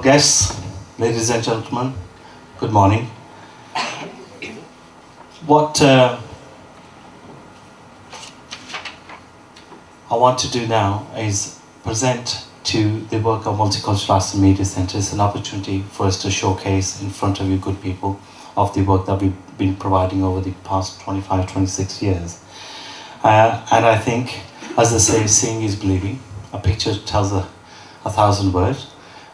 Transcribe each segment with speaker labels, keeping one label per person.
Speaker 1: honourable guests, ladies and gentlemen, good morning. What I want to do now is present to the work of Multicultural Arts and Media Centres an opportunity for us to showcase in front of you good people of the work that we've been providing over the past 25, 26 years. And I think, as they say, seeing is believing. A picture tells a thousand words.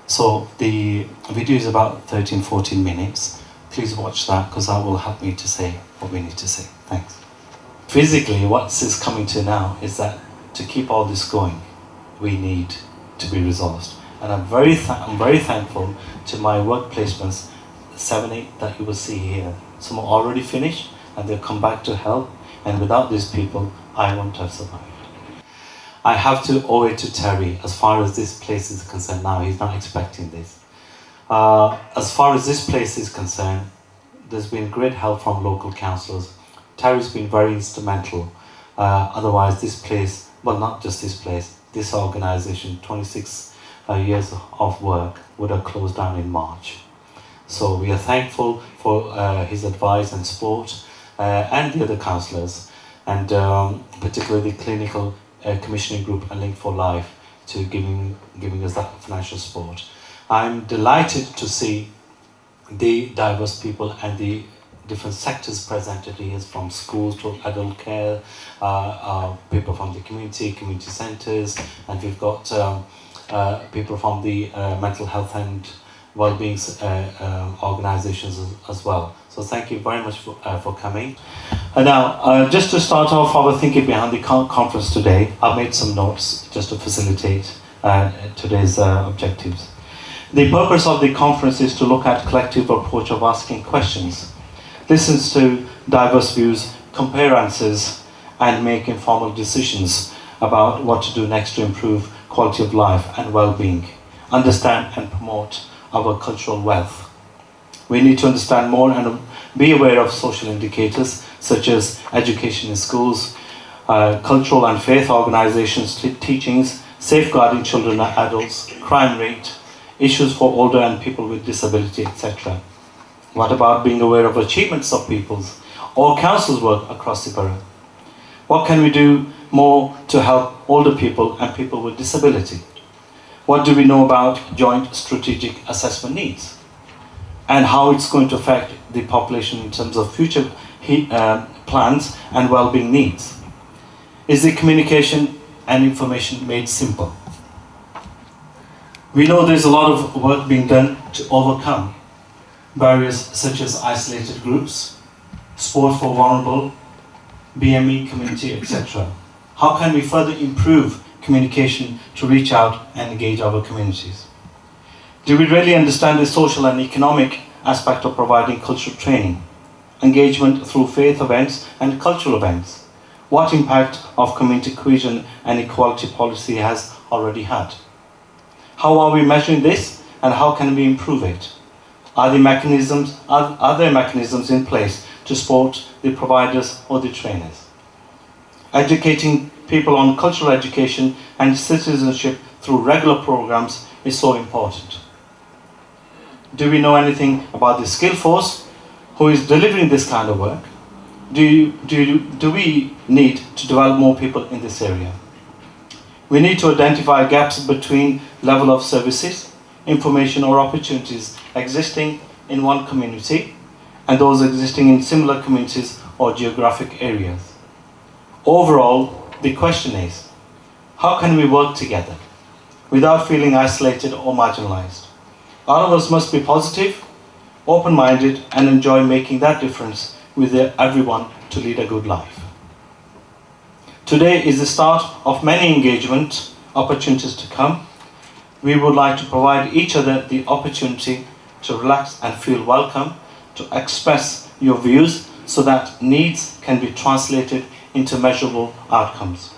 Speaker 1: So the video is about 13, 14 minutes. Please watch that, because that will help me to say what we need to say. Thanks. Physically, what this is coming to now is that to keep all this going, we need to be resourced. And I'm very thankful to my work placements, 7, 8 that you will see here. Some are already finished and they'll come back to help. And without these people, I won't have survived. I have to owe it to Terry as far as this place is concerned now. He's not expecting this. As far as this place is concerned, there's been great help from local councillors. Terry's been very instrumental. Otherwise this place, well, not just this place, this organisation, 26 years of work would have closed down in March. So we are thankful for his advice and support and the other councillors, and particularly the clinical commissioning group and Link for Life to giving us that financial support. I'm delighted to see the diverse people and the different sectors presented here, from schools to adult care, people from the community centres, and we've got people from the mental health and well-being organisations as well. So thank you very much for coming. And now, just to start off our thinking behind the conference today, I've made some notes just to facilitate today's objectives. The purpose of the conference is to look at collective approach of asking questions, listen to diverse views, compare answers, and make informal decisions about what to do next to improve quality of life and well-being, understand and promote our cultural wealth. We need to understand more and be aware of social indicators such as education in schools, cultural and faith organisations, teachings, safeguarding children and adults, crime rate, issues for older and people with disability, etc. What about being aware of achievements of people's or council's work across the borough? What can we do more to help older people and people with disability? What do we know about joint strategic assessment needs and how it's going to affect the population in terms of future plans and well-being needs? Is the communication and information made simple? We know there's a lot of work being done to overcome barriers such as isolated groups, support for vulnerable, BME community, etc. How can we further improve communication to reach out and engage our communities? Do we really understand the social and economic aspect of providing cultural training, engagement through faith events and cultural events? What impact of community cohesion and equality policy has already had? How are we measuring this and how can we improve it? Are there mechanisms in place to support the providers or the trainers? Educating people on cultural education and citizenship through regular programs is so important. Do we know anything about the skill force who is delivering this kind of work? Do we need to develop more people in this area? We need to identify gaps between level of services, information or opportunities existing in one community and those existing in similar communities or geographic areas. Overall, the question is, how can we work together without feeling isolated or marginalized? All of us must be positive, open-minded, and enjoy making that difference with everyone to lead a good life. Today is the start of many engagement opportunities to come. We would like to provide each other the opportunity to relax and feel welcome, to express your views so that needs can be translated into measurable outcomes,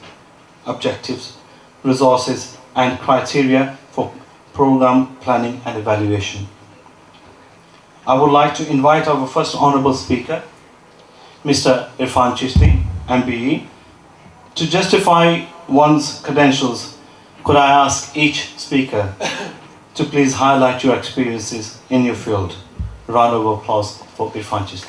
Speaker 1: objectives, resources, and criteria for program planning and evaluation. I would like to invite our first honourable speaker, Mr. Irfan Chishti, MBE. To justify one's credentials, could I ask each speaker to please highlight your experiences in your field. Round of applause for Bill Francis.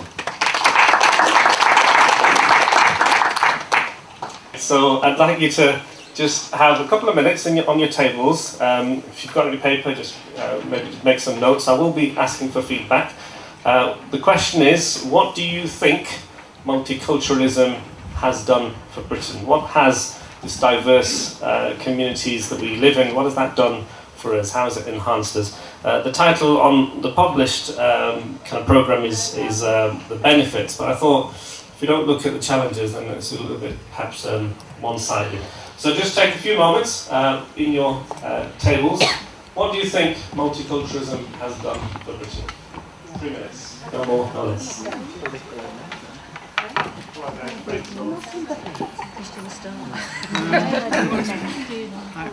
Speaker 2: So I'd like you to just have a couple of minutes on your tables. If you've got any paper, just maybe make some notes. I will be asking for feedback. The question is, what do you think multiculturalism has done for Britain? What has this diverse communities that we live in, what has that done for us? How has it enhanced us? The title on the published kind of programme is the benefits, but I thought if you don't look at the challenges, then it's a little bit perhaps one-sided. So just take a few moments in your tables. What do you think multiculturalism has done for Britain? 3 minutes, no more, no less.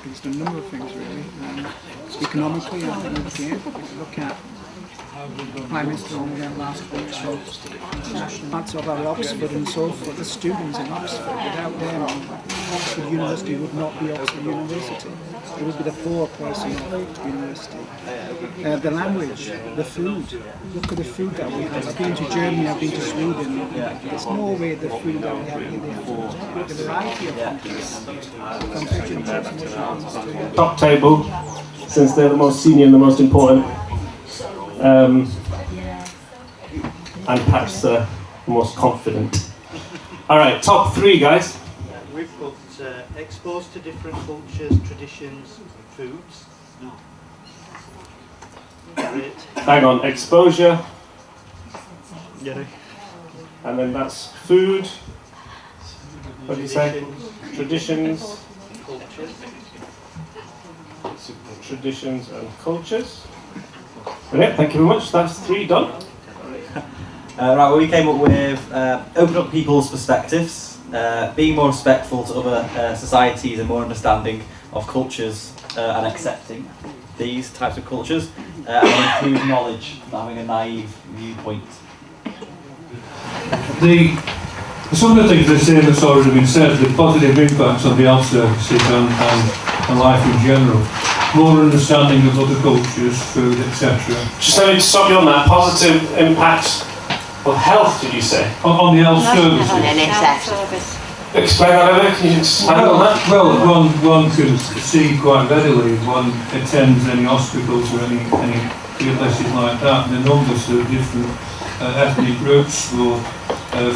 Speaker 3: It's done a number of things really. Economically, I think if you look at Prime Minister on again last week, so that's about Oxford and so forth. The students in Oxford, without them, Oxford University would not be Oxford University. It would be the poor person of university. The language, the food. Look at the food that we have. I've been to Germany, I've been to Sweden. There's no way the food that we have here. The variety of food.
Speaker 2: Top table, since they're the most senior and the most important. And perhaps the most confident. All right, top 3, guys.
Speaker 4: We've got exposed to different cultures, traditions, foods. Great.
Speaker 2: Hang on, exposure.
Speaker 4: Yeah.
Speaker 2: And then that's food. What do you say? Traditions.
Speaker 4: Cultures.
Speaker 2: Traditions and cultures. Brilliant, thank you very much. That's 3 done.
Speaker 5: Right, well, we came up with open up people's perspectives, being more respectful to other societies and more understanding of cultures and accepting these types of cultures, and improve knowledge, not having a naive viewpoint.
Speaker 6: Some of the things they're saying that's already been said, the positive impacts on the health services and life in general. More understanding of other cultures, food, etc.
Speaker 2: Just let me stop you on that. Positive impact of health, did you say?
Speaker 6: On the health services.
Speaker 2: Explain that a bit. Can you expand on that?
Speaker 6: Well, one can see quite readily if one attends any hospitals or any places like that, the numbers of different ethnic groups, or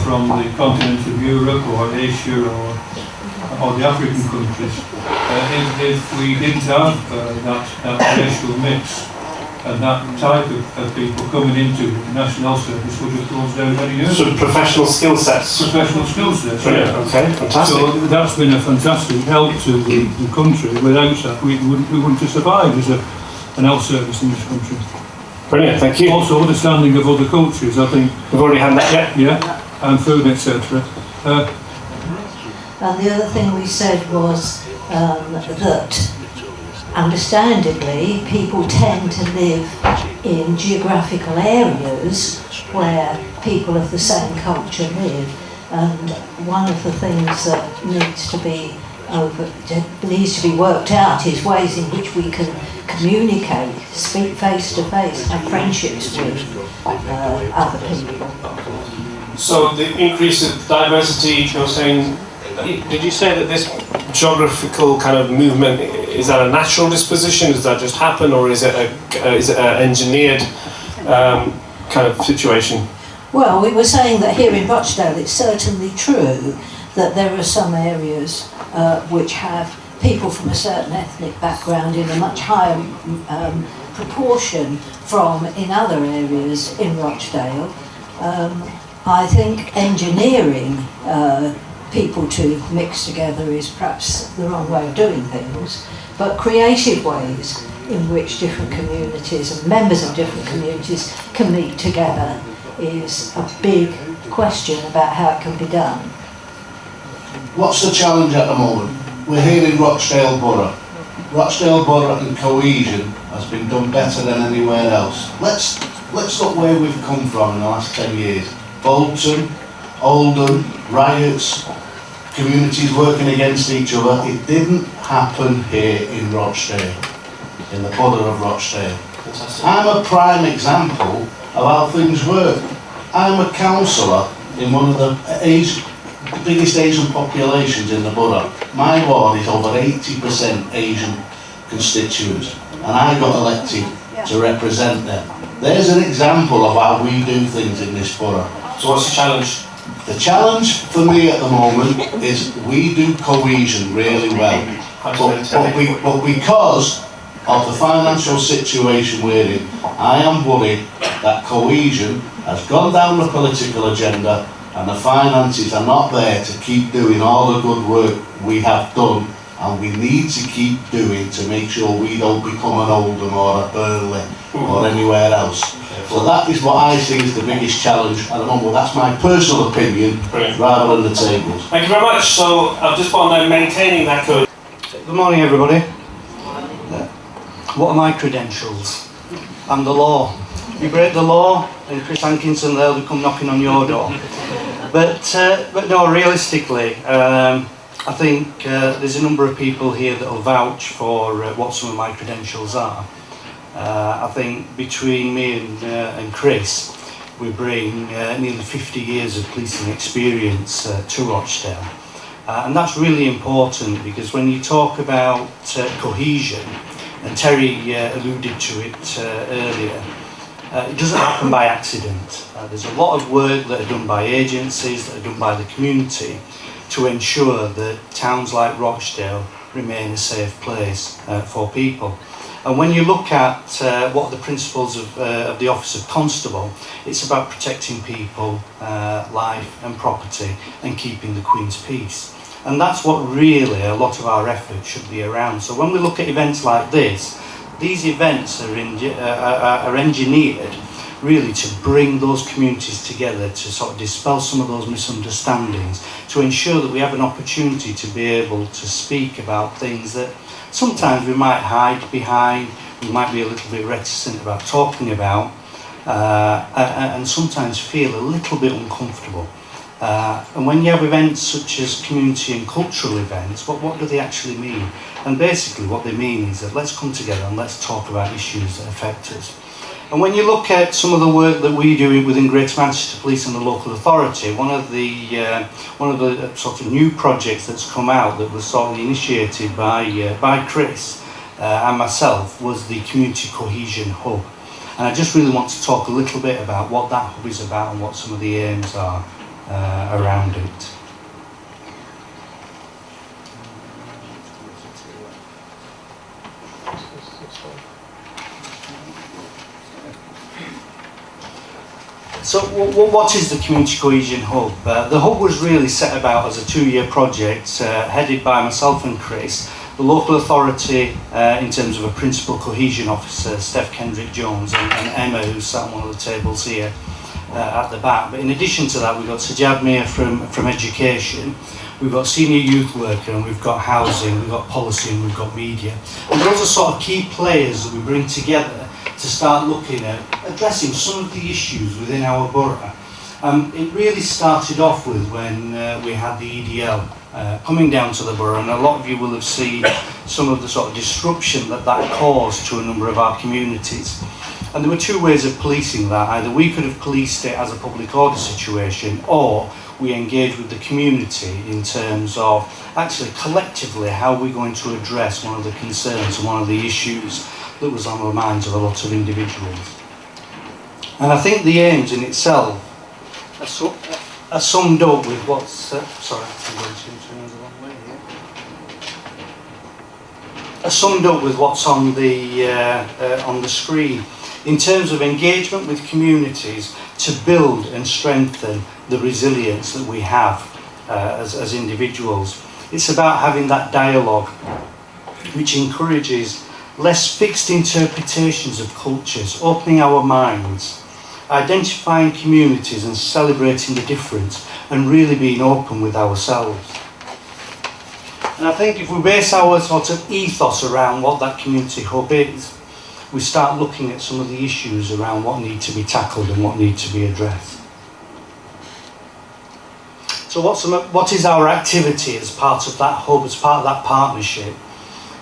Speaker 6: from the continent of Europe or Asia or the African countries. If we didn't have that racial mix and that type of people coming into the National Health Service would have closed down many years ago.
Speaker 2: So professional skill sets?
Speaker 6: Professional skill sets,
Speaker 2: brilliant,
Speaker 6: yeah.
Speaker 2: Okay, fantastic.
Speaker 6: So that's been a fantastic help to the country. Without that, we wouldn't have survived as an health service in this country.
Speaker 2: Brilliant, thank you.
Speaker 6: Also, understanding of other cultures, I think.
Speaker 2: We've already had that, yeah?
Speaker 6: Yeah, and food, etc.
Speaker 7: And the other thing we said was that, understandably, people tend to live in geographical areas where people of the same culture live. And one of the things that needs to be worked out is ways in which we can communicate, speak face to face, have friendships with other people.
Speaker 2: So the increase of diversity, you're saying, did you say that this geographical kind of movement, is that a natural disposition? Does that just happen, or is it an engineered kind of situation?
Speaker 7: Well, we were saying that here in Rochdale it's certainly true that there are some areas which have people from a certain ethnic background in a much higher proportion from in other areas in Rochdale. I think engineering people to mix together is perhaps the wrong way of doing things, but creative ways in which different communities and members of different communities can meet together is a big question about how it can be done.
Speaker 8: What's the challenge at the moment? We're here in Rochdale Borough. Rochdale Borough and cohesion has been done better than anywhere else. Let's look where we've come from in the last 10 years. Bolton, Oldham, riots, communities working against each other. It didn't happen here in Rochdale. in the borough of Rochdale. I'm a prime example of how things work. I'm a councillor in one of the biggest Asian populations in the borough. My ward is over 80% Asian constituents, and I got elected to represent them. There's an example of how we do things in this borough.
Speaker 2: So what's the challenge?
Speaker 8: The challenge for me at the moment is we do cohesion really well, but because of the financial situation we're in, I am worried that cohesion has gone down the political agenda and the finances are not there to keep doing all the good work we have done and we need to keep doing to make sure we don't become an Oldham or a Burnley or anywhere else. So that is what I see as the biggest challenge at the moment. Well, that's my personal opinion rather than the tables.
Speaker 2: Thank you very much. So I've just put on there maintaining that code.
Speaker 9: Good morning, everybody. What are my credentials? I'm the law. You break the law, and Chris Hankinson, they'll come knocking on your door. But no, realistically, I think there's a number of people here that will vouch for what some of my credentials are. I think between me and Chris, we bring nearly 50 years of policing experience to Rochdale. And that's really important because when you talk about cohesion, and Terry alluded to it earlier, it doesn't happen by accident. There's a lot of work that are done by agencies, that are done by the community to ensure that towns like Rochdale remain a safe place for people. And when you look at what are the principles of the Office of Constable, it's about protecting people, life and property and keeping the Queen's peace. And that's what really a lot of our effort should be around. So when we look at events like this, these events are engineered really to bring those communities together, to sort of dispel some of those misunderstandings, to ensure that we have an opportunity to be able to speak about things that sometimes we might hide behind, we might be a little bit reticent about talking about, and sometimes feel a little bit uncomfortable. And when you have events such as community and cultural events, what do they actually mean? And basically what they mean is that let's come together and let's talk about issues that affect us. And when you look at some of the work that we do within Greater Manchester Police and the local authority, one of the sort of new projects that's come out that was sort of initiated by Chris and myself was the Community Cohesion Hub. And I just really want to talk a little bit about what that hub is about and what some of the aims are around it. So what is the Community Cohesion Hub? The Hub was really set about as a 2-year project headed by myself and Chris, the local authority in terms of a Principal Cohesion Officer, Steph Kendrick-Jones, and Emma, who sat on one of the tables here at the back. But in addition to that, we've got Sajad Mir from Education, we've got Senior Youth Worker, and we've got Housing, we've got Policy, and we've got Media. And those are sort of key players that we bring together to start looking at addressing some of the issues within our borough. It really started off with when we had the EDL coming down to the borough, and a lot of you will have seen some of the sort of disruption that caused to a number of our communities. And there were 2 ways of policing that. Either we could have policed it as a public order situation, or we engaged with the community in terms of actually collectively how we're going to address one of the concerns and one of the issues that was on the minds of a lot of individuals. And I think the aims in itself are summed up with what's... sorry, I'm going to turn the wrong way here. Are summed up with what's on the screen in terms of engagement with communities to build and strengthen the resilience that we have as individuals. It's about having that dialogue which encourages less fixed interpretations of cultures, opening our minds, identifying communities and celebrating the difference, and really being open with ourselves. And I think if we base our sort of ethos around what that community hub is, we start looking at some of the issues around what need to be tackled and what need to be addressed. So what is our activity as part of that hub, as part of that partnership?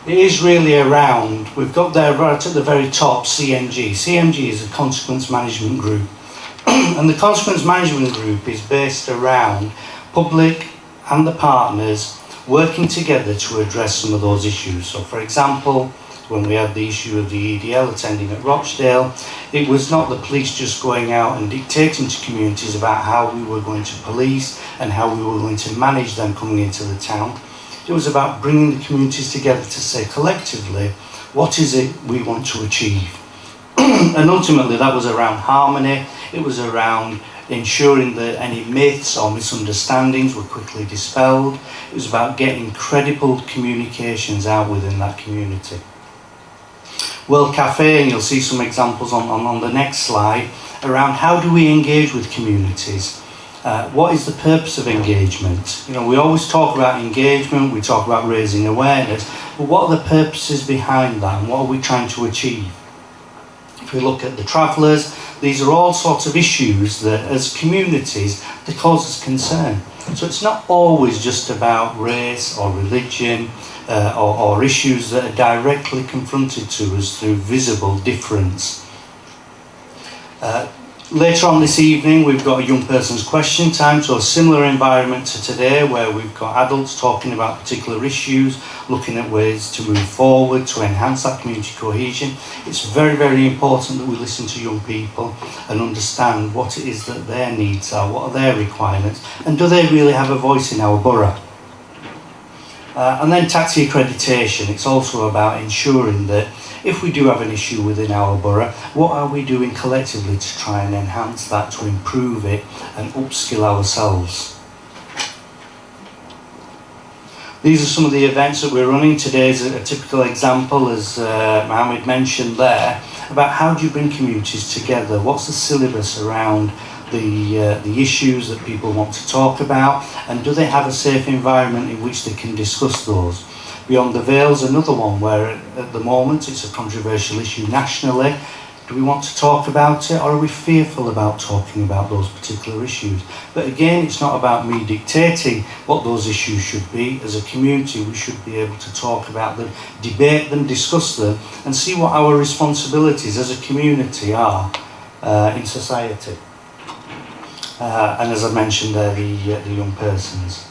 Speaker 9: It is really around, we've got there right at the very top, CMG. CMG is a consequence management group. And the consequence management group is based around public and the partners working together to address some of those issues. So for example, when we had the issue of the EDL attending at Rochdale, it was not the police just going out and dictating to communities about how we were going to police and how we were going to manage them coming into the town. It was about bringing the communities together to say collectively, what is it we want to achieve? And ultimately that was around harmony, it was around ensuring that any myths or misunderstandings were quickly dispelled. It was about getting credible communications out within that community. World Cafe, and you'll see some examples on the next slide, around how do we engage with communities? What is the purpose of engagement? You know, we always talk about engagement, we talk about raising awareness, but what are the purposes behind that and what are we trying to achieve? If we look at the travellers, these are all sorts of issues that as communities, they cause us concern. So it's not always just about race or religion or issues that are directly confronted to us through visible difference. Later on this evening, we've got a young person's question time, so a similar environment to today where we've got adults talking about particular issues, looking at ways to move forward, to enhance that community cohesion. It's very, very important that we listen to young people and understand what it is that their needs are, what are their requirements, and do they really have a voice in our borough? And then taxi accreditation, it's also about ensuring that if we do have an issue within our borough, what are we doing collectively to try and enhance that, to improve it and upskill ourselves? These are some of the events that we're running. Today is a typical example, as Mohammed mentioned there, about how do you bring communities together? What's the syllabus around the issues that people want to talk about, and do they have a safe environment in which they can discuss those? Beyond the Veil's another one where at the moment it's a controversial issue nationally. Do we want to talk about it, or are we fearful about talking about those particular issues? But again, it's not about me dictating what those issues should be. As a community, we should be able to talk about them, debate them, discuss them, and see what our responsibilities as a community are in society. And as I mentioned there, the young persons.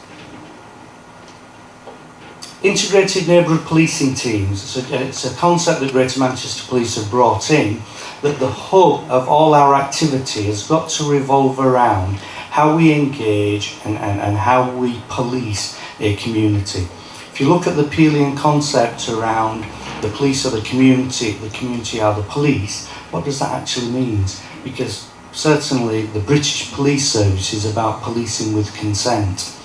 Speaker 9: Integrated neighbourhood policing teams, it's a concept that Greater Manchester Police have brought in, that the hub of all our activity has got to revolve around how we engage and how we police a community. If you look at the Peelian concept around the police are the community are the police, what does that actually mean? Because certainly the British Police Service is about policing with consent.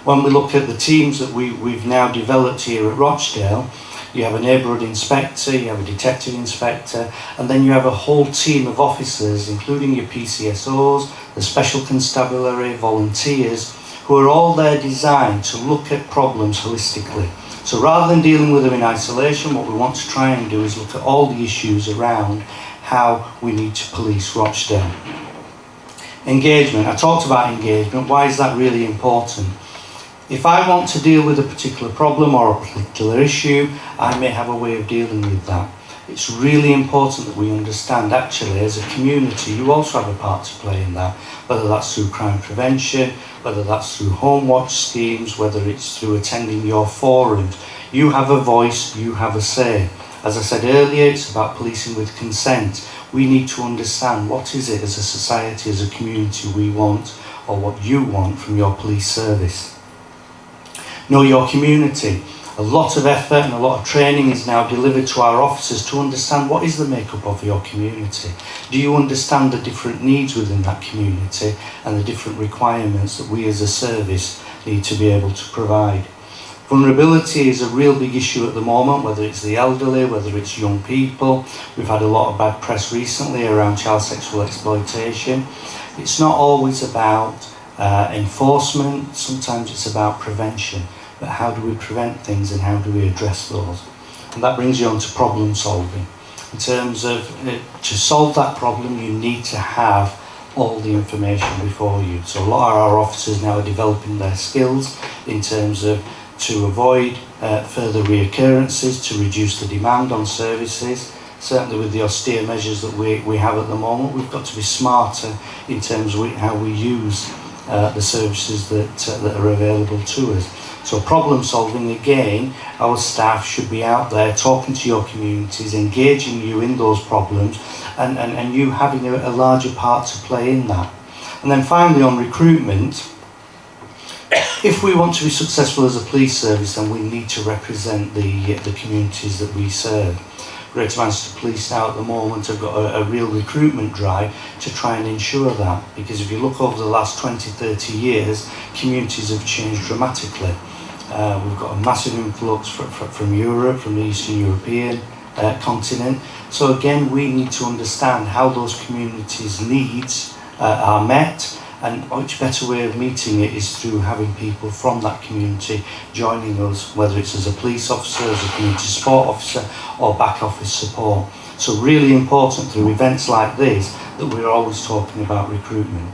Speaker 9: When we look at the teams that we've now developed here at Rochdale, you have a neighbourhood inspector, you have a detective inspector, and then you have a whole team of officers, including your PCSOs, the special constabulary, volunteers, who are all there designed to look at problems holistically. So rather than dealing with them in isolation, what we want to try and do is look at all the issues around how we need to police Rochdale. Engagement. I talked about engagement. Why is that really important? If I want to deal with a particular problem or a particular issue, I may have a way of dealing with that. It's really important that we understand actually as a community you also have a part to play in that, whether that's through crime prevention, whether that's through home watch schemes, whether it's through attending your forums. You have a voice, you have a say. As I said earlier, it's about policing with consent. We need to understand what is it as a society, as a community we want, or what you want from your police service. Know your community. A lot of effort and a lot of training is now delivered to our officers to understand what is the makeup of your community. Do you understand the different needs within that community and the different requirements that we as a service need to be able to provide? Vulnerability is a real big issue at the moment, whether it's the elderly, whether it's young people. We've had a lot of bad press recently around child sexual exploitation. It's not always about enforcement, sometimes it's about prevention. But how do we prevent things and how do we address those? And that brings you on to problem solving. In terms of, to solve that problem, you need to have all the information before you. So a lot of our officers now are developing their skills in terms of to avoid further reoccurrences, to reduce the demand on services. Certainly with the austere measures that we have at the moment, we've got to be smarter in terms of how we use the services that are available to us. So problem solving, again, our staff should be out there talking to your communities, engaging you in those problems, and you having a larger part to play in that. And then finally on recruitment, if we want to be successful as a police service, then we need to represent the communities that we serve. Greater Manchester Police now at the moment have got a real recruitment drive to try and ensure that, because if you look over the last 20-30 years, communities have changed dramatically. We've got a massive influx from Europe, from the Eastern European continent. So again, we need to understand how those communities' needs are met, and much better way of meeting it is through having people from that community joining us, whether it's as a police officer, as a community support officer, or back office support. So really important through events like this that we're always talking about recruitment.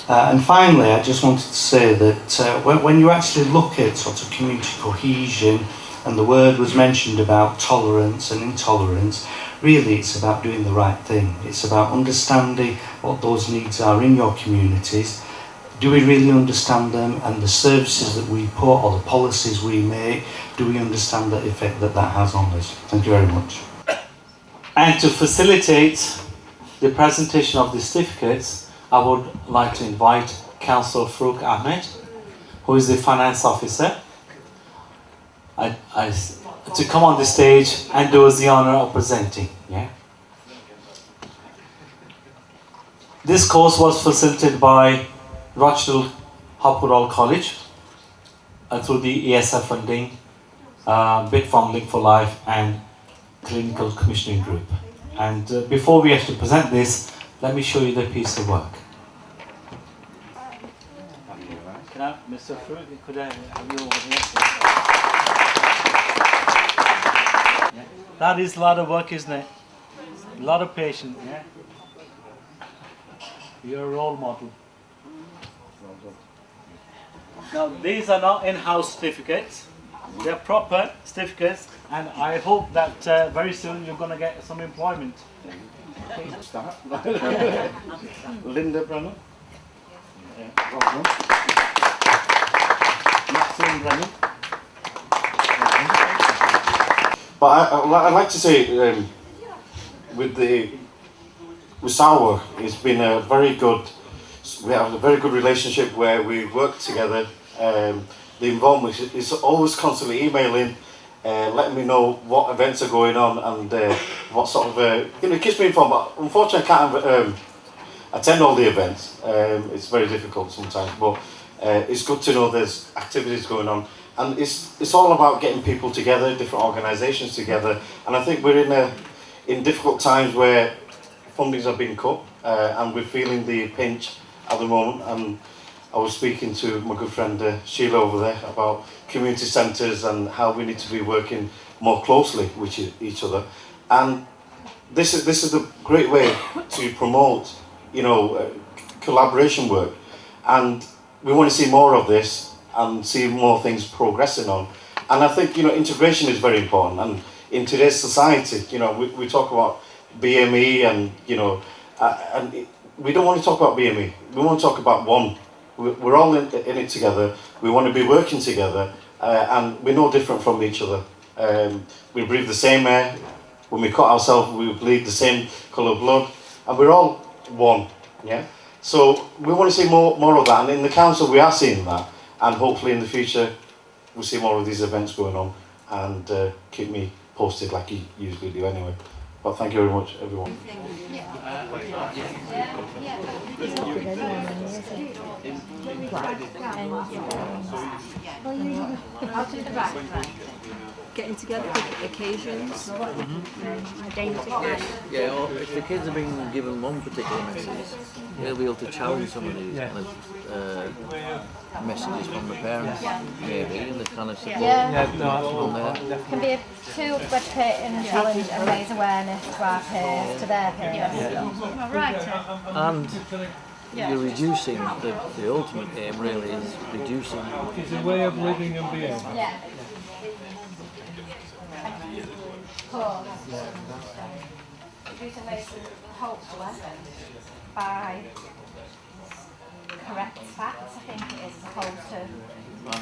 Speaker 9: And finally, I just wanted to say that when you actually look at sort of community cohesion, and the word was mentioned about tolerance and intolerance, really it's about doing the right thing. It's about understanding what those needs are in your communities. Do we really understand them, and the services that we put or the policies we make, do we understand the effect that that has on us? Thank you very much.
Speaker 1: And to facilitate the presentation of the certificates, I would like to invite Councillor Farooq Ahmed, who is the Finance Officer, to come on the stage and do us the honour of presenting. Yeah. This course was facilitated by Rochdale Hopwood College through the ESF funding, bit from Link for Life and Clinical Commissioning Group. And before we actually present this, let me show you the piece of work. Can I, Mr. Farooq, could I have you over here? Yeah. That is a lot of work, isn't it? A lot of patience, yeah? You're a role model. Now, these are not in-house certificates. They're proper certificates, and I hope that very soon you're going to get some employment.
Speaker 10: Start. Linda Brennan. Yeah, well done. Maxine Brennan. But I'd like to say, with Sawa, it's been a very good. We have a very good relationship where we work together. The involvement is always constantly emailing, letting me know what events are going on and what sort of it keeps me informed. But unfortunately, I can't attend all the events. It's very difficult sometimes, but it's good to know there's activities going on, and it's all about getting people together, different organisations together. And I think we're in difficult times where fundings have been cut, and we're feeling the pinch at the moment. And I was speaking to my good friend Sheila over there about community centres and how we need to be working more closely with each other. And this is a great way to promote, collaboration work. And we want to see more of this and see more things progressing on. And I think integration is very important. And in today's society, we talk about BME and and we don't want to talk about BME. We want to talk about one. We're all in it together. We want to be working together, and we're no different from each other. We breathe the same air. When we cut ourselves, we bleed the same colour of blood, and we're all one. Yeah. So we want to see more of that, and in the council we are seeing that, and hopefully in the future we'll see more of these events going on, and keep me posted like you usually do anyway. But thank you very much, everyone.
Speaker 11: Getting together for occasions.
Speaker 12: Yeah, or if the kids are being given one particular message, they'll be able to challenge some of these kind of messages from the parents, maybe, and the kind of support from there.
Speaker 13: It can be a tool for educating and challenge and raise awareness to our peers, to their peers.
Speaker 12: And you're reducing the ultimate aim really is reducing.
Speaker 6: It's a way of living and behaving.
Speaker 13: Yeah. Pause. Reducing waste hopefully by correct facts, I think it is, as opposed to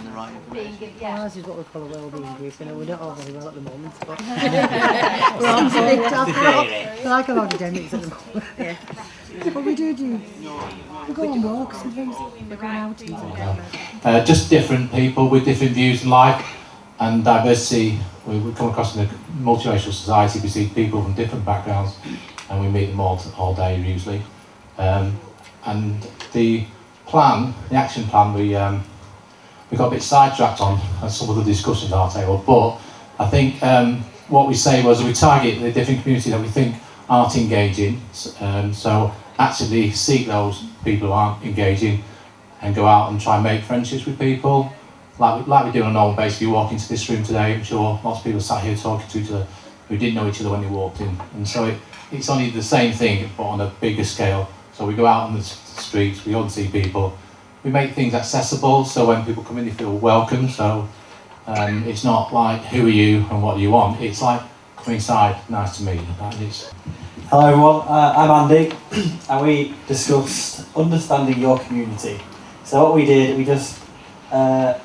Speaker 12: the right
Speaker 13: being given.
Speaker 14: Well, this is what we call a wellbeing group, you know, we don't all very well at the moment, but we're on for it. We're like a lot of academics at the moment. Yeah. But we do, we go on walks sometimes, we're going out and things.
Speaker 15: Just different people with different views in life and diversity. We come across in a multiracial society, we see people from different backgrounds and we meet them all day usually. And the plan, the action plan, we got a bit sidetracked on some of the discussions at our table, but I think what we say was we target the different communities that we think aren't engaging, so actively seek those people who aren't engaging and go out and try and make friendships with people. Like we do on a normal basis. You walk into this room today, I'm sure lots of people sat here talking to each other who didn't know each other when they walked in. And so it's only the same thing, but on a bigger scale. So we go out on the streets, we all see people, we make things accessible, so when people come in they feel welcome. So it's not like, who are you and what do you want? It's like, come inside, nice to meet you.
Speaker 5: Hello everyone, I'm Andy, and we discussed understanding your community. So what we did, we just kind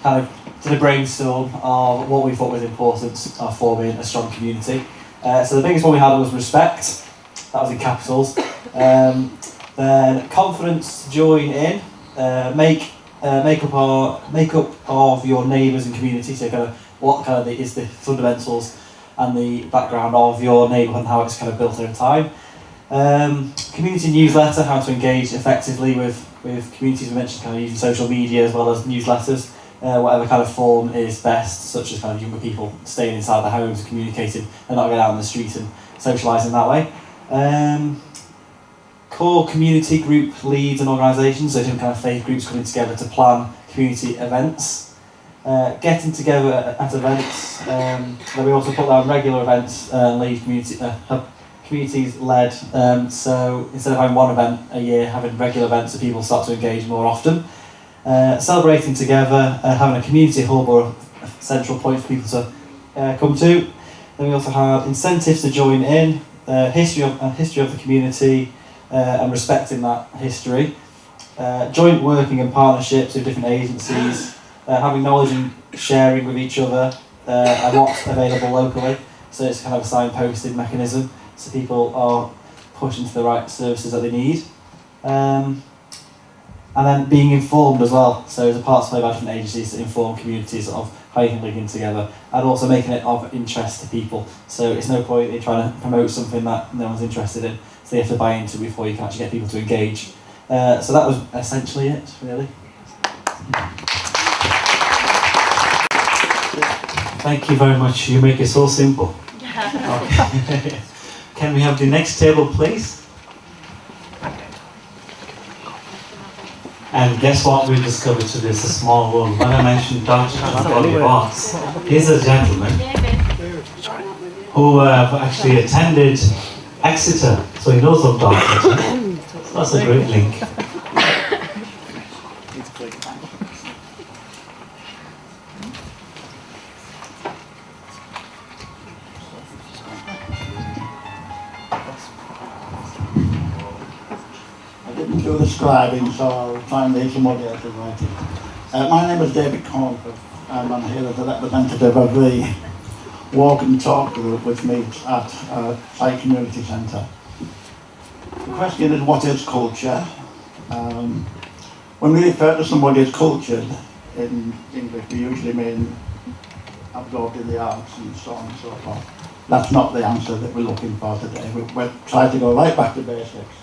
Speaker 5: of did a brainstorm of what we thought was important of forming a strong community. So the biggest one we had was respect, that was in capitals. Then confidence to join in, make up of your neighbours and community, so kind of what kind of is the fundamentals and the background of your neighbourhood and how it's kind of built over time. Community newsletter, how to engage effectively with communities. We mentioned kind of using social media as well as newsletters, whatever kind of form is best, such as kind of younger people staying inside their homes and communicating and not going out on the street and socialising that way. Core community group leads and organisations, so different kind of faith groups coming together to plan community events. Getting together at events, then we also put down regular events, lead communities led, so instead of having one event a year, having regular events so people start to engage more often. Celebrating together, having a community hub or a central point for people to come to. Then we also have incentives to join in, history of the community, and respecting that history. Joint working and partnerships with different agencies, having knowledge and sharing with each other, and what's available locally. So it's kind of a signposted mechanism, so people are pushed into the right services that they need. And then being informed as well, so there's a part to play by different agencies to inform communities of how you can link in together, and also making it of interest to people. So it's no point in trying to promote something that no one's interested in, so you have to buy into before you can actually get people to engage. So that was essentially it, really.
Speaker 16: Thank you very much, you make it so simple. Okay. Can we have the next table, please? And guess what we discovered today? It's a small world. When I mentioned Dutch Arts, here's a gentleman who actually attended Exeter, so he knows of Dartford. So that's a great link.
Speaker 17: Do the scribing, so I'll try and leave somebody else writing. My name is David Cornford, and I'm here as a representative of the Walk and Talk group which meets at Site Community Centre. The question is, what is culture? When we refer to somebody as cultured in English, we usually mean absorbed in the arts and so on and so forth. That's not the answer that we're looking for today. We're trying to go right back to basics.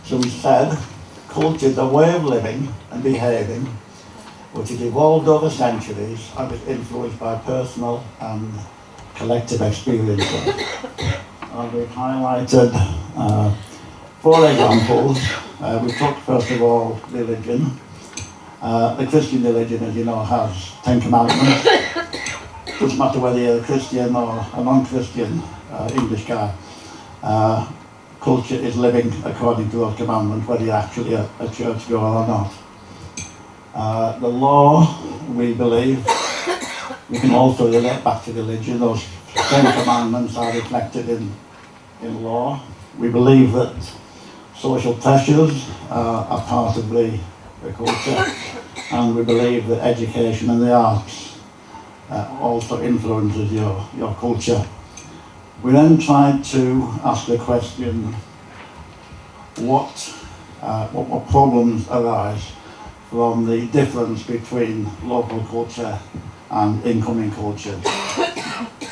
Speaker 17: So we said, culture is a way of living and behaving which has evolved over centuries and is influenced by personal and collective experiences. And we've highlighted 4 examples. We talked first of all religion. The Christian religion, as you know, has 10 commandments. Doesn't matter whether you're a Christian or a non-Christian English guy. culture is living according to those commandments, whether you're actually a churchgoer or not. The law, we believe, we can also relate back to religion. Those same commandments are reflected in law. We believe that social pressures are part of the culture, and we believe that education and the arts also influences your culture. We then tried to ask the question, what problems arise from the difference between local culture and incoming culture,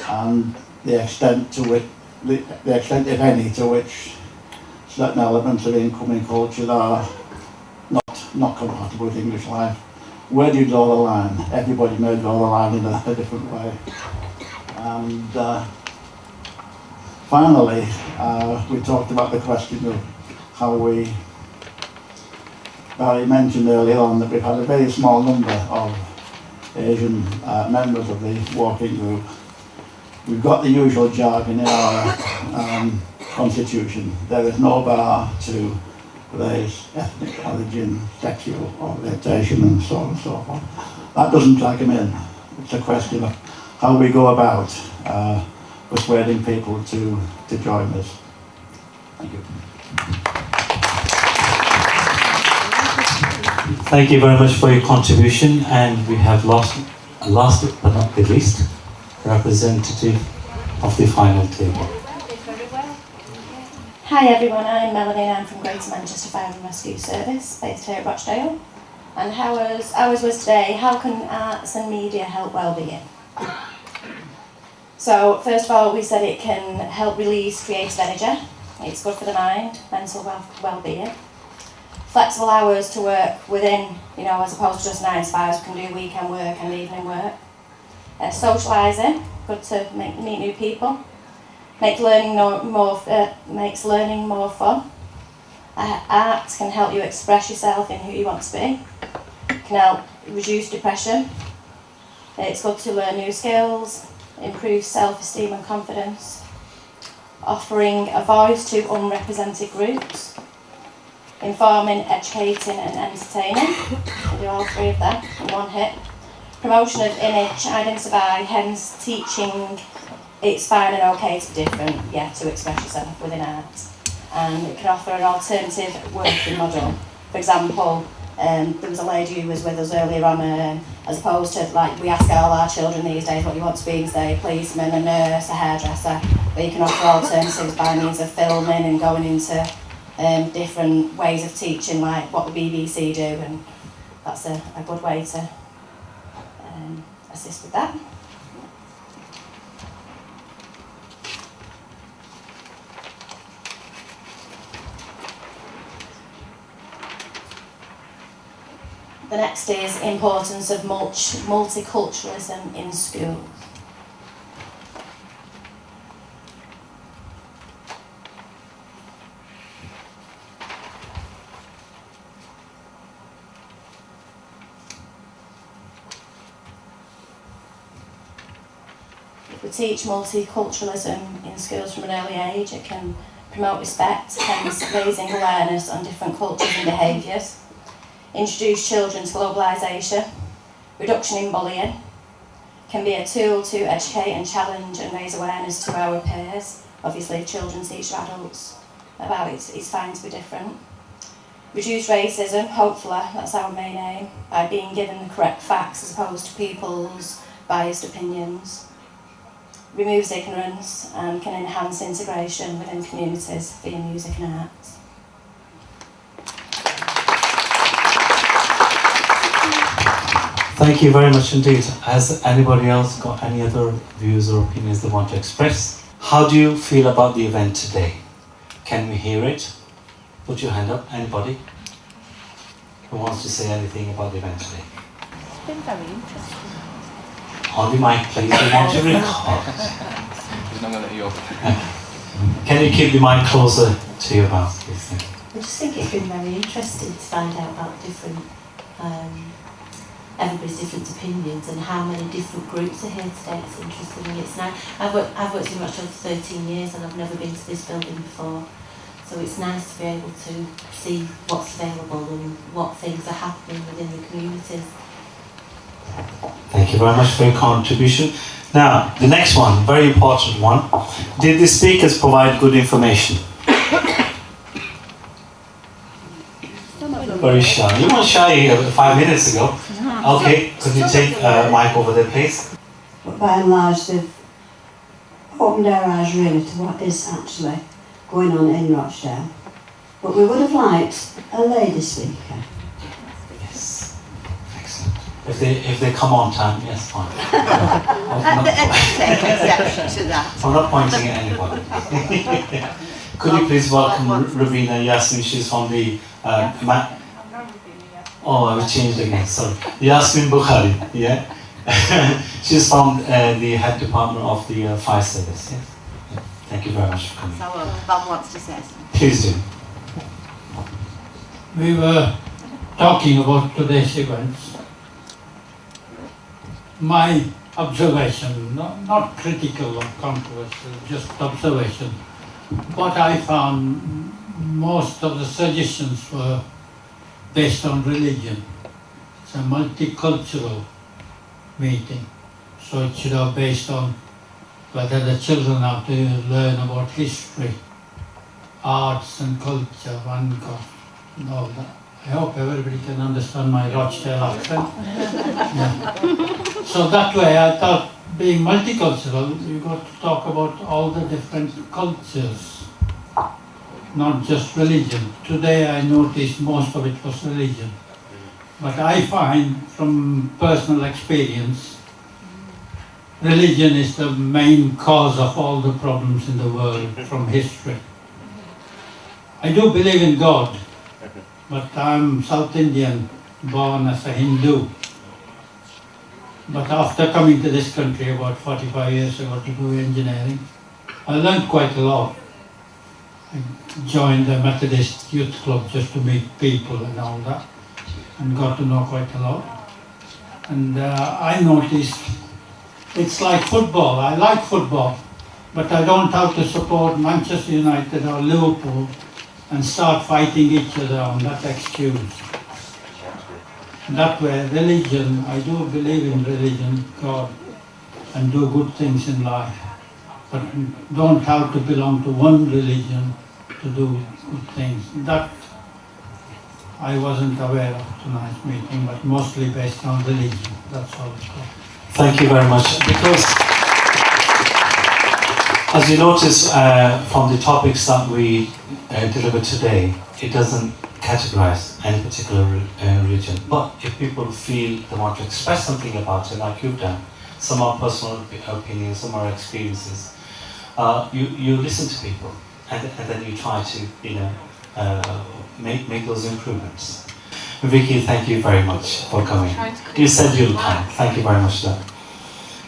Speaker 17: and the extent to which, the extent, if any, to which certain elements of incoming culture are not compatible with English life. Where do you draw the line? Everybody may draw the line in a different way. And finally, we talked about the question of how Barry mentioned earlier on that we've had a very small number of Asian members of the working group. We've got the usual jargon in our constitution. There is no bar to race, ethnic origin, sexual orientation, and so on and so forth. That doesn't drag them in. It's a question of how we go about persuading people to join us. Thank you.
Speaker 16: Thank you very much for your contribution, and we have last but not the least, representative of the final table.
Speaker 13: Hi everyone, I'm Melanie and I'm from Greater Manchester Fire and Rescue Service, based here at Rochdale. And ours was today, how can arts and media help wellbeing? So first of all, we said it can help release creative energy, it's good for the mind, mental well-being. Flexible hours to work within, as opposed to just 9 to 5, we can do weekend work and evening work. Socialising, good to meet new people. Makes learning more fun. Art can help you express yourself in who you want to be. Can help reduce depression. It's good to learn new skills, improve self-esteem and confidence. Offering a voice to unrepresented groups. Informing, educating and entertaining. We'll do all 3 of them in one hit. Promotion of image, identify, hence teaching it's fine and okay to be different, to express yourself within art. And it can offer an alternative working model. For example, there was a lady who was with us earlier on, as opposed to, we ask all our children these days what you want to be, say, a policeman, a nurse, a hairdresser, but you can offer alternatives by means of filming and going into different ways of teaching, like what the BBC do, and that's a good way to assist with that. The next is importance of multiculturalism in schools. If we teach multiculturalism in schools from an early age, it can promote respect, hence raising awareness on different cultures and behaviours. Introduce children to globalisation, reduction in bullying, can be a tool to educate and challenge and raise awareness to our peers. Obviously, if children teach adults about it's fine to be different. Reduce racism, hopefully, that's our main aim, by being given the correct facts as opposed to people's biased opinions. Removes ignorance and can enhance integration within communities via music and arts.
Speaker 16: Thank you very much indeed. Has anybody else got any other views or opinions they want to express? How do you feel about the event today? Can we hear it? Put your hand up. Anybody who wants to say anything about the event today?
Speaker 11: It's been very interesting.
Speaker 16: On the mic, please. We want to record.
Speaker 18: He's not going to let you off.
Speaker 16: Can you keep the mic closer to your mouth, please?
Speaker 19: I just think it's been very interesting to find out about different, everybody's different opinions and how many different groups are here today. It's interesting, and it's nice. I've worked in Rochdale for 13 years and I've never been to this building before, So it's nice to be able to see what's available and what things are happening within the communities.
Speaker 16: Thank you very much for your contribution. Now, the next one, very important one. Did the speakers provide good information? Very shy. You weren't shy 5 minutes ago. Okay, could you take mic over there, please?
Speaker 20: But by and large, they've opened our eyes really to what is actually going on in Rochdale. But we would have liked a lady speaker.
Speaker 16: Yes, excellent. If they come on time, yes, fine.
Speaker 20: Take exception to that.
Speaker 16: I'm not pointing at anybody. Could you please welcome Ravina Yasmin? She's from the oh, I changed again. Sorry, Yasmin Bukhari. Yeah. She's from the head department of the fire service. Yes. Yeah. Thank you very much for coming.
Speaker 20: So Bob wants to say something.
Speaker 16: Please do.
Speaker 21: We were talking about today's events. My observation, not critical or controversial, just observation. What I found, most of the suggestions were based on religion. It's a multicultural meeting, so it should have based on whether the children have to learn about history, arts and culture, one God, and all that. I hope everybody can understand my Rochdale accent. Yeah. So that way I thought, being multicultural, you got to talk about all the different cultures, not just religion. Today I noticed most of it was religion. But I find, from personal experience, religion is the main cause of all the problems in the world from history. I do believe in God, but I'm South Indian, born as a Hindu. But after coming to this country about 45 years ago to do engineering, I learned quite a lot. I joined the Methodist Youth Club just to meet people and all that, and got to know quite a lot. And I noticed it's like football. I like football, but I don't have to support Manchester United or Liverpool and start fighting each other on that excuse. That way, religion, I do believe in religion, God, and do good things in life, but don't have to belong to one religion to do good things. That I wasn't aware of tonight's meeting, but mostly based on religion. That's all it's called.
Speaker 16: Thank you very much. Because, as you notice from the topics that we deliver today, it doesn't categorize any particular religion. But if people feel they want to express something about it, like you've done, some are personal opinions, some are experiences, you listen to people and then you try to, make those improvements. Vicky, thank you very much for coming. You said you'll come. Thank you very much for that.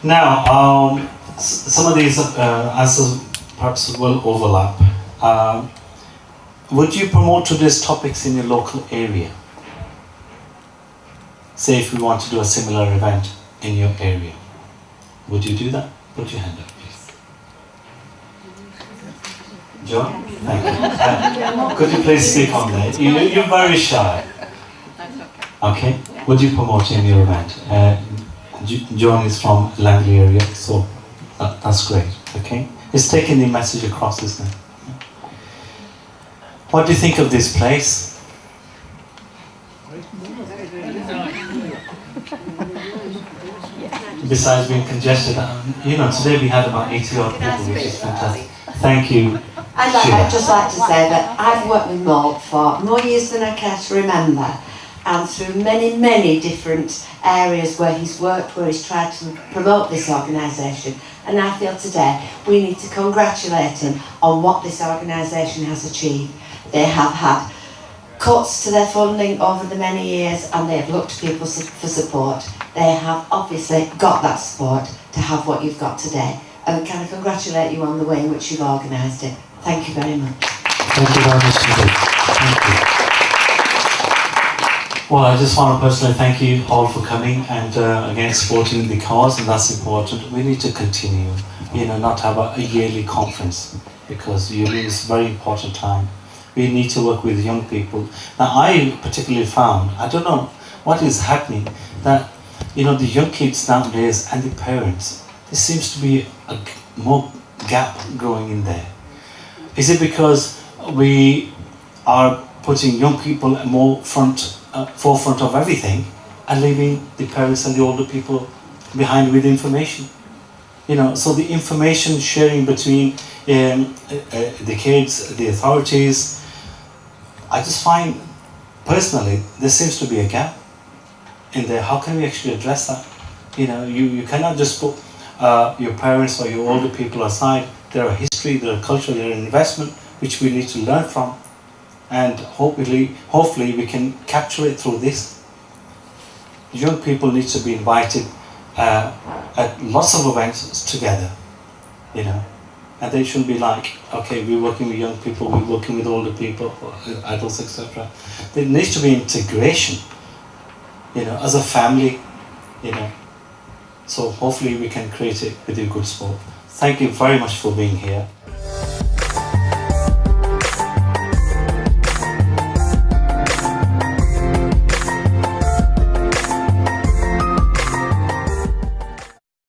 Speaker 16: Now, some of these answers perhaps will overlap. Would you promote today's topics in your local area? Say if we want to do a similar event in your area. Would you do that? Put your hand up, please. John? Thank you. Could you please speak on that? You're very shy. Okay. Would you promote in your event? John is from Langley area, so that's great. Okay. He's taking the message across, isn't it? What do you think of this place? Besides being congested, today we had about 80 odd people, which is fantastic. Thank you.
Speaker 22: I'd just like to say that I've worked with Mort for more years than I care to remember, and through many, many different areas where he's worked, where he's tried to promote this organisation. And I feel today we need to congratulate him on what this organisation has achieved. They have had cuts to their funding over the many years, and they have looked to people for support. They have obviously got that support to have what you've got today. And can I congratulate you on the way in which you've organised it. Thank you very much.
Speaker 16: Thank you very much indeed. Thank you. Well, I just want to personally thank you all for coming and again supporting the cause, and that's important. We need to continue, not have a yearly conference, because you lose very important time. We need to work with young people. Now, I particularly found, I don't know what is happening, that the young kids nowadays and the parents, there seems to be a more gap growing in there. Is it because we are putting young people more forefront of everything and leaving the parents and the older people behind with information? So the information sharing between the kids, the authorities, I just find personally there seems to be a gap in there. How can we actually address that? You cannot just put your parents or your older people aside. They're a history, they're a culture, they're an investment which we need to learn from, and hopefully we can capture it through this. Young people need to be invited at lots of events together, and they shouldn't be like, okay, we're working with young people, we're working with older people, adults, etc. There needs to be integration, as a family, so hopefully we can create it with a good sport. Thank you very much for being here.